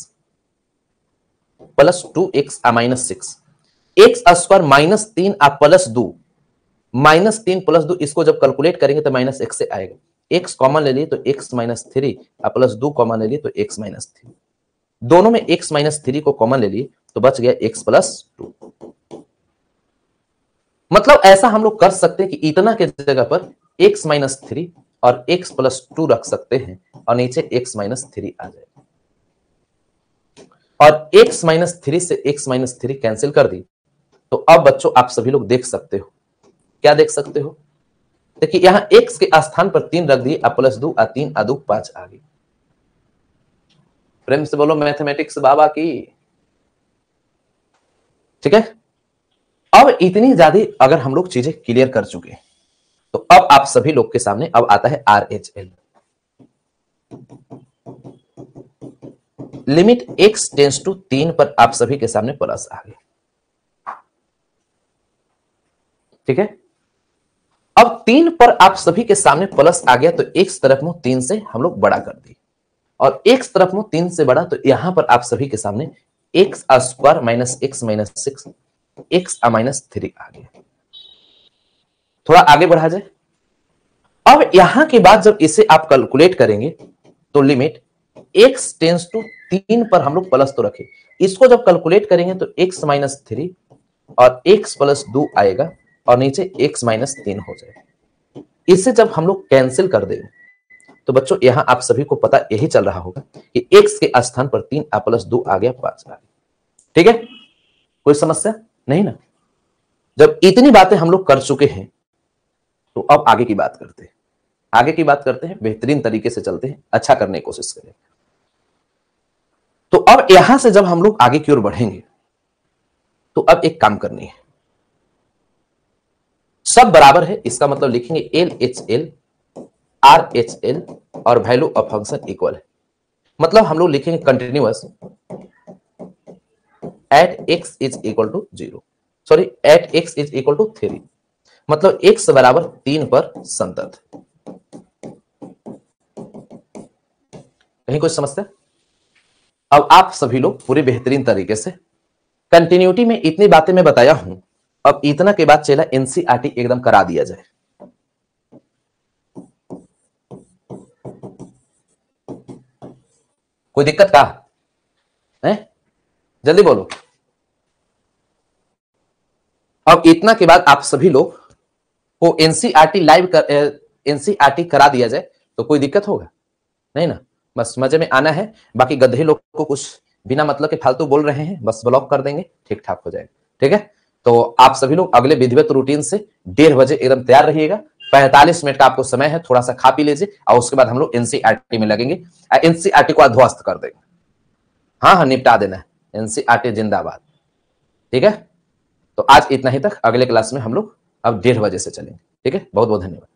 plus 2x minus 6, x square minus 3 plus 2, minus 3 plus 2, इसको जब कैलकुलेट करेंगे तो माइनस 1 से आएगा। x कॉमन ले लिए तो x माइनस 3 प्लस 2 कॉमन ले लिए तो x माइनस 3, दोनों में x माइनस 3 को कॉमन ले लिए तो बच गया x प्लस 2। मतलब ऐसा हम लोग कर सकते हैं कि इतना के जगह पर x माइनस 3 और x प्लस 2 रख सकते हैं और नीचे x माइनस 3 आ जाएगा और x माइनस 3 से x माइनस 3 कैंसिल कर दी। तो अब बच्चों आप सभी लोग देख सकते हो, क्या देख सकते हो, देखिए यहां x के स्थान पर 3 रख दिए, प्लस 2 3 2 5 आ गई। प्रेम से बोलो मैथमेटिक्स बाबा की। ठीक है, अब इतनी ज्यादा अगर हम लोग चीजें क्लियर कर चुके हैं तो अब आप सभी लोग के सामने अब आता है RHL। Limit x tends to 3 पर आप सभी के सामने प्लस आ गया। ठीक है, अब 3 पर आप सभी के सामने प्लस आ गया तो x तरफ मुंह 3 से हम लोग बड़ा कर दिए और x तरफ मुंह 3 से बड़ा, तो यहां पर आप सभी के सामने x square minus x minus 6 x minus 3 आ गया। थोड़ा आगे बढ़ा जाए। अब यहां के बाद जब इसे आप कैलकुलेट करेंगे तो लिमिट x टेंस टू 3 पर हम लोग प्लस तो रखे, इसको जब कैलकुलेट करेंगे तो x माइनस 3 और x प्लस 2 आएगा और नीचे x माइनस 3 हो जाएगा। इसे जब हम लोग कैंसिल कर देंगे तो बच्चों यहां आप सभी को पता यही चल रहा होगा कि x के स्थान पर 3 प्लस 2 आ गया 5 आ गया। ठीक है, कोई समस्या नहीं ना। जब इतनी बातें हम लोग कर चुके हैं तो अब आगे की बात करते हैं। आगे की बात करते हैं, बेहतरीन तरीके से चलते हैं, अच्छा करने की कोशिश करें। तो अब यहां से जब हम लोग आगे की ओर बढ़ेंगे तो अब एक काम करनी है, सब बराबर है, इसका मतलब लिखेंगे LHL RHL और वैल्यू ऑफ फंक्शन इक्वल है। मतलब हम लोग लिखेंगे continuous at x is equal to 0, sorry at x is equal to 3, मतलब x बराबर 3 पर संतत। कहीं कोई समस्या? अब आप सभी लोग पूरे बेहतरीन तरीके से कंटिन्यूटी में इतनी बातें मैं बताया हूं, अब इतना के बाद चला एनसीईआरटी एकदम करा दिया जाए। कोई दिक्कत का है? जल्दी बोलो। अब इतना के बाद आप सभी लोग को एनसीईआरटी लाइव कर एनसीईआरटी करा दिया जाए तो कोई दिक्कत होगा नहीं ना? बस मजे में आना है। बाकी गधे लोग को कुछ बिना मतलब के फालतू बोल रहे हैं, बस ब्लॉक कर देंगे, ठीक ठाक हो जाएगा। ठीक है, तो आप सभी लोग अगले विधिवत रूटीन से 1:30 बजे एकदम तैयार रहिएगा। 45 मिनट का आपको समय है, थोड़ा सा खा पी लीजिए और उसके बाद हम लोग एनसीईआरटी में लगेंगे। एनसीईआरटी को ध्वस्त कर देंगे। हाँ हाँ, निपटा देना है, एनसीईआरटी जिंदाबाद। ठीक है, तो आज इतना ही तक, अगले क्लास में हम लोग अब 1:30 बजे से चलेंगे। ठीक है, बहुत बहुत धन्यवाद।